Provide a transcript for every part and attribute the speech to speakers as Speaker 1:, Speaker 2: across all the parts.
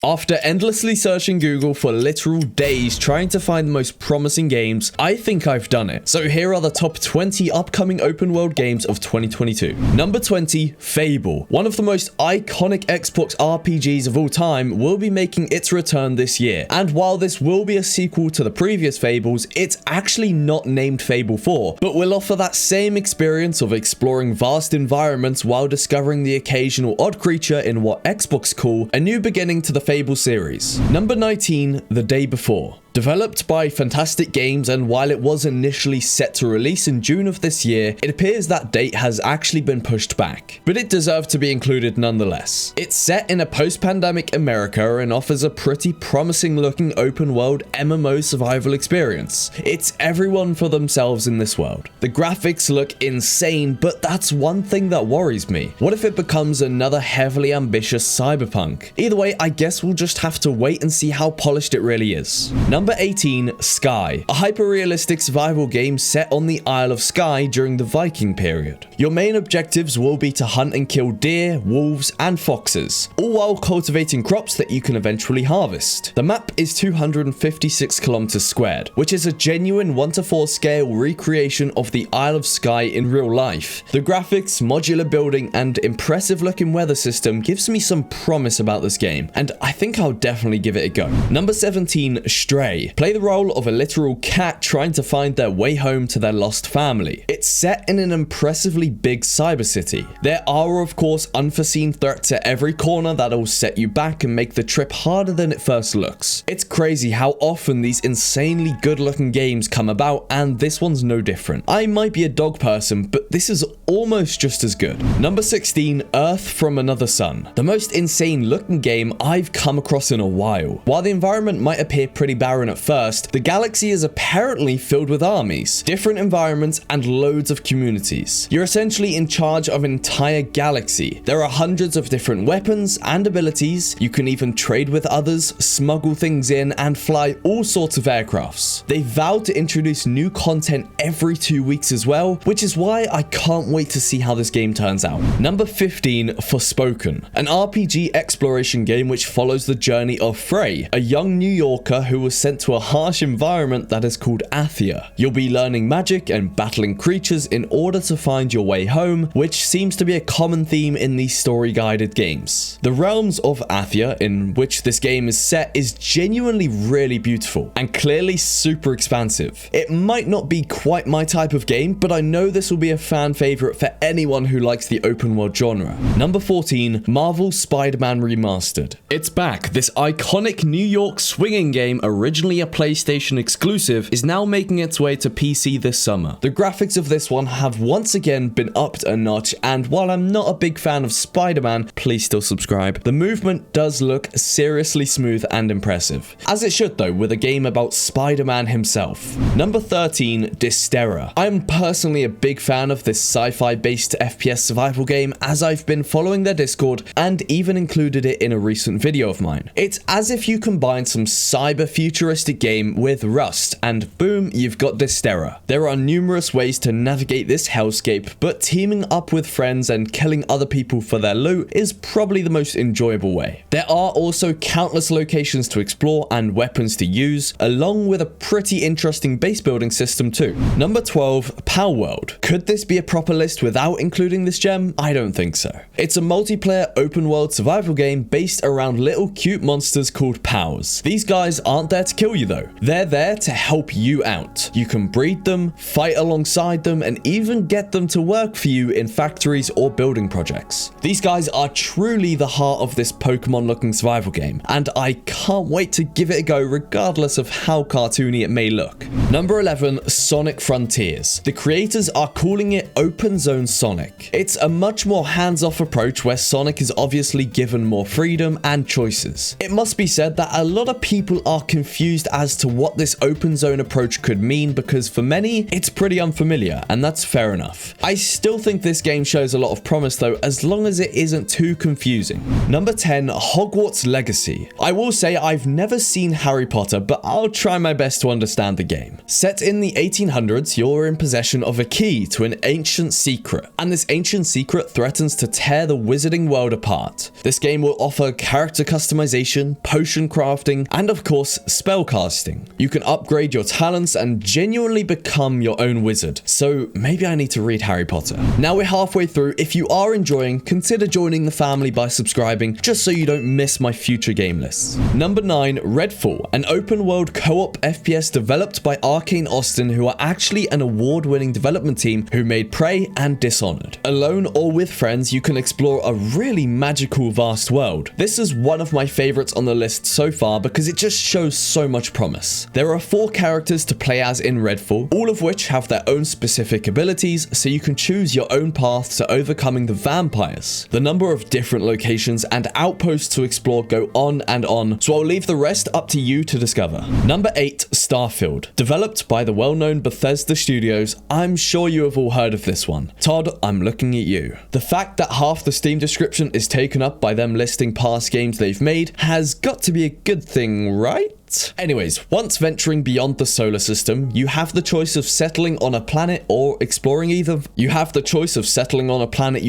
Speaker 1: After endlessly searching Google for literal days trying to find the most promising games, I think I've done it. So here are the top 20 upcoming open world games of 2022. Number 20, Fable. One of the most iconic Xbox RPGs of all time will be making its return this year. And while this will be a sequel to the previous Fables, it's actually not named Fable 4, but will offer that same experience of exploring vast environments while discovering the occasional odd creature in what Xbox call a new beginning to the Fable series. Number 19, The Day Before. Developed by Fantastic Games, and while it was initially set to release in June of this year, it appears that date has actually been pushed back. But it deserved to be included nonetheless. It's set in a post-pandemic America and offers a pretty promising looking open world MMO survival experience. It's everyone for themselves in this world. The graphics look insane, but that's one thing that worries me. What if it becomes another heavily ambitious Cyberpunk? Either way, I guess we'll just have to wait and see how polished it really is. Number 18, Skye. A hyper-realistic survival game set on the Isle of Skye during the Viking period. Your main objectives will be to hunt and kill deer, wolves, and foxes, all while cultivating crops that you can eventually harvest. The map is 256 kilometers squared, which is a genuine 1:4 scale recreation of the Isle of Skye in real life. The graphics, modular building, and impressive looking weather system gives me some promise about this game, and I think I'll definitely give it a go. Number 17, Stray. Play the role of a literal cat trying to find their way home to their lost family. It's set in an impressively big cyber city. There are of course unforeseen threats at every corner that'll set you back and make the trip harder than it first looks. It's crazy how often these insanely good looking games come about, and this one's no different. I might be a dog person, but this is almost just as good. Number 16, Earth from Another Sun. The most insane looking game I've come across in a while. While the environment might appear pretty barren at first, the galaxy is apparently filled with armies, different environments, and loads of communities. You're essentially in charge of an entire galaxy. There are hundreds of different weapons and abilities. You can even trade with others, smuggle things in, and fly all sorts of aircrafts. They vow to introduce new content every 2 weeks as well, which is why I can't wait to see how this game turns out. Number 15, Forspoken. An RPG exploration game which follows the journey of Frey, a young New Yorker who was sent to a harsh environment that is called Athia. You'll be learning magic and battling creatures in order to find your way home, which seems to be a common theme in these story-guided games. The realms of Athia, in which this game is set, is genuinely really beautiful and clearly super expansive. It might not be quite my type of game, but I know this will be a fan favorite for anyone who likes the open world genre. Number 14, Marvel's Spider-Man Remastered. It's back. This iconic New York swinging game, originally a PlayStation exclusive, is now making its way to PC this summer. The graphics of this one have once again been upped a notch, and while I'm not a big fan of Spider-Man, please still subscribe, the movement does look seriously smooth and impressive. As it should though, with a game about Spider-Man himself. Number 13, Dysterra. I am personally a big fan of this sci-fi based FPS survival game, as I've been following their Discord and even included it in a recent video of mine. It's as if you combine some cyber futuristic game with Rust, and boom, you've got Dysterra. There are numerous ways to navigate this hellscape, but teaming up with friends and killing other people for their loot is probably the most enjoyable way. There are also countless locations to explore and weapons to use, along with a pretty interesting base building system too. Number 12, Palworld. Could this be a proper list without including this gem? I don't think so. It's a multiplayer open world survival game based around little cute monsters called Pals. These guys aren't there to kill you though. They're there to help you out. You can breed them, fight alongside them, and even get them to work for you in factories or building projects. These guys are truly the heart of this Pokemon looking survival game, and I can't wait to give it a go regardless of how cartoony it may look. Number 11, Sonic Frontiers. The creators are calling it Open Zone Sonic. It's a much more hands-off approach where Sonic is obviously given more freedom and choices. It must be said that a lot of people are confused confused as to what this open zone approach could mean because for many, it's pretty unfamiliar, and that's fair enough. I still think this game shows a lot of promise though, as long as it isn't too confusing. Number 10, Hogwarts Legacy. I will say I've never seen Harry Potter, but I'll try my best to understand the game. Set in the 1800s, you're in possession of a key to an ancient secret, and this ancient secret threatens to tear the wizarding world apart. This game will offer character customization, potion crafting, and of course, spellcasting. You can upgrade your talents and genuinely become your own wizard, so maybe I need to read Harry Potter. Now we're halfway through. If you are enjoying, consider joining the family by subscribing, just so you don't miss my future game lists. Number 9, Redfall, an open world co-op FPS developed by Arcane Austin, who are actually an award-winning development team who made Prey and Dishonored. Alone or with friends, you can explore a really magical, vast world. This is one of my favorites on the list so far because it just shows so much promise. There are 4 characters to play as in Redfall, all of which have their own specific abilities, so you can choose your own path to overcoming the vampires. The number of different locations and outposts to explore go on and on, so I'll leave the rest up to you to discover. Number 8, Starfield. Developed by the well-known Bethesda Studios, I'm sure you have all heard of this one. Todd, I'm looking at you. The fact that half the Steam description is taken up by them listing past games they've made has got to be a good thing, right? Anyways, once venturing beyond the solar system, you have the choice of settling on a planet or exploring you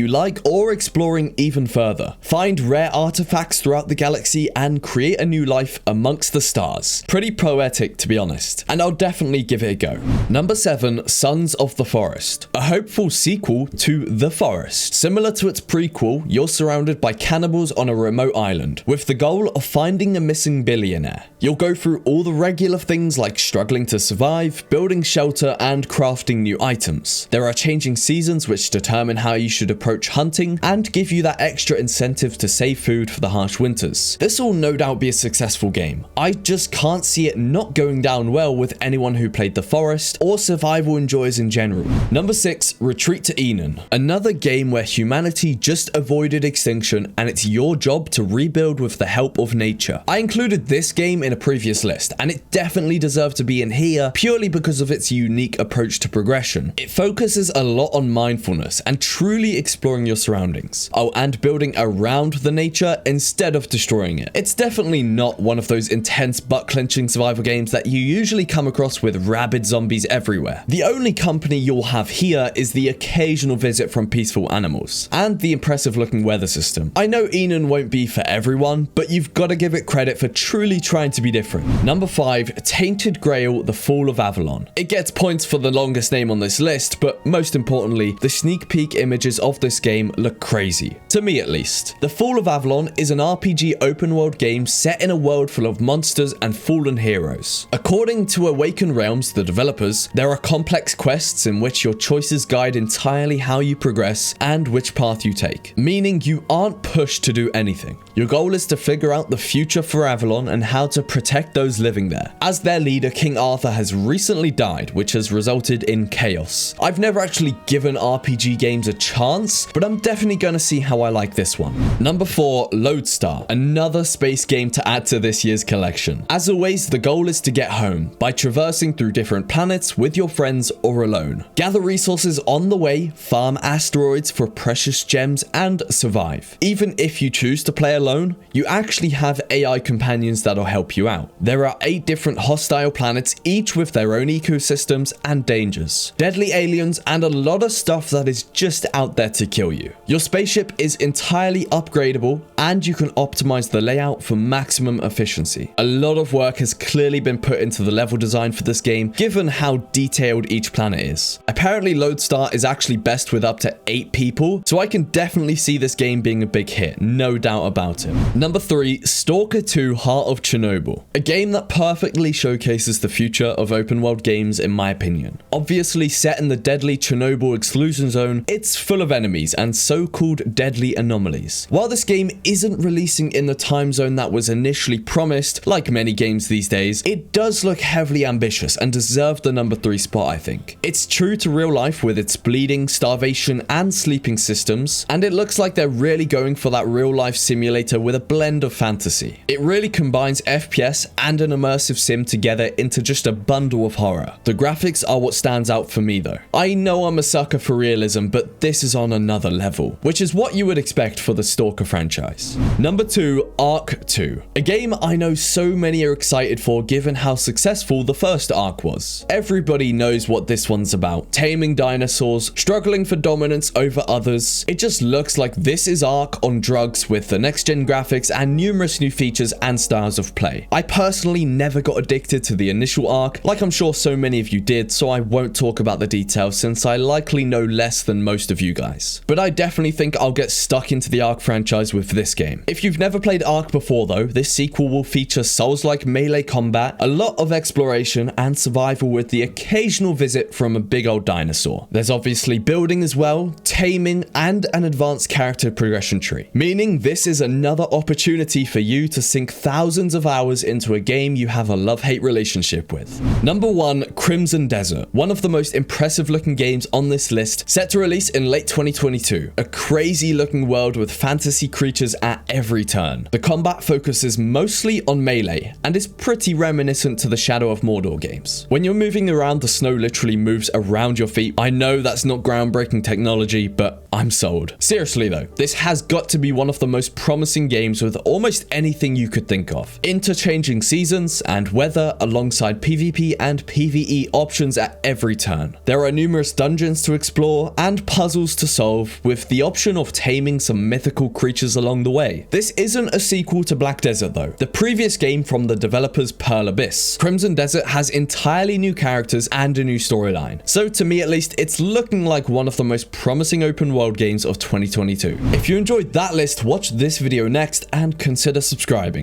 Speaker 1: like or exploring even further. Find rare artifacts throughout the galaxy and create a new life amongst the stars. Pretty poetic, to be honest, and I'll definitely give it a go. Number 7, Sons of the Forest. A hopeful sequel to The Forest. Similar to its prequel, you're surrounded by cannibals on a remote island, with the goal of finding a missing billionaire. You'll go through all the regular things like struggling to survive, building shelter, and crafting new items. There are changing seasons which determine how you should approach hunting and give you that extra incentive to save food for the harsh winters. This will no doubt be a successful game. I just can't see it not going down well with anyone who played The Forest or survival enjoyers in general. Number 6, Retreat to Enen. Another game where humanity just avoided extinction and it's your job to rebuild with the help of nature. I included this game in a previous list, and it definitely deserved to be in here purely because of its unique approach to progression. It focuses a lot on mindfulness and truly exploring your surroundings. Oh, and building around the nature instead of destroying it. It's definitely not one of those intense butt-clenching survival games that you usually come across with rabid zombies everywhere. The only company you'll have here is the occasional visit from peaceful animals and the impressive looking weather system. I know Enen won't be for everyone, but you've got to give it credit for truly trying to be different. Number 5, Tainted Grail, The Fall of Avalon. It gets points for the longest name on this list, but most importantly, the sneak peek images of this game look crazy. To me at least. The Fall of Avalon is an RPG open world game set in a world full of monsters and fallen heroes. According to Awaken Realms, the developers, there are complex quests in which your choices guide entirely how you progress and which path you take, meaning you aren't pushed to do anything. Your goal is to figure out the future for Avalon and how to protect those living there. As their leader, King Arthur has recently died, which has resulted in chaos. I've never actually given RPG games a chance, but I'm definitely going to see how I like this one. Number 4, Lodestar, another space game to add to this year's collection. As always, the goal is to get home by traversing through different planets with your friends or alone. Gather resources on the way, farm asteroids for precious gems, and survive. Even if you choose to play alone, you actually have AI companions that'll help you out. There are 8 different hostile planets, each with their own ecosystems and dangers, deadly aliens, and a lot of stuff that is just out there to kill you. Your spaceship is entirely upgradable, and you can optimize the layout for maximum efficiency. A lot of work has clearly been put into the level design for this game, given how detailed each planet is. Apparently, Lodestar is actually best with up to 8 people, so I can definitely see this game being a big hit, no doubt about it. Number 3, Stalker 2, Heart of Chernobyl. A game that perfectly showcases the future of open world games in my opinion. Obviously set in the deadly Chernobyl exclusion zone, it's full of enemies and so-called deadly anomalies. While this game isn't releasing in the time zone that was initially promised, like many games these days, it does look heavily ambitious and deserved the number 3 spot, I think. It's true to real life with its bleeding, starvation, and sleeping systems, and it looks like they're really going for that real life simulator with a blend of fantasy. It really combines FPS FPS and an immersive sim together into just a bundle of horror. The graphics are what stands out for me though. I know I'm a sucker for realism, but this is on another level, which is what you would expect for the Stalker franchise. Number 2, Ark 2. A game I know so many are excited for given how successful the first Ark was. Everybody knows what this one's about. Taming dinosaurs, struggling for dominance over others. It just looks like this is Ark on drugs with the next gen graphics and numerous new features and styles of play. I personally never got addicted to the initial Ark, like I'm sure so many of you did, so I won't talk about the details since I likely know less than most of you guys. But I definitely think I'll get stuck into the Ark franchise with this game. If you've never played Ark before though, this sequel will feature Souls-like melee combat, a lot of exploration and survival with the occasional visit from a big old dinosaur. There's obviously building as well, taming, and an advanced character progression tree, meaning this is another opportunity for you to sink thousands of hours into a game you have a love-hate relationship with. Number 1, Crimson Desert. One of the most impressive looking games on this list, set to release in late 2022. A crazy looking world with fantasy creatures at every turn. The combat focuses mostly on melee and is pretty reminiscent to the Shadow of Mordor games. When you're moving around, the snow literally moves around your feet. I know that's not groundbreaking technology, but I'm sold. Seriously though, this has got to be one of the most promising games with almost anything you could think of. Interchanging seasons and weather alongside PvP and PvE options at every turn. There are numerous dungeons to explore and puzzles to solve, with the option of taming some mythical creatures along the way. This isn't a sequel to Black Desert though, the previous game from the developers Pearl Abyss. Crimson Desert has entirely new characters and a new storyline. So to me at least, it's looking like one of the most promising open world games of 2022. If you enjoyed that list, watch this video next and consider subscribing.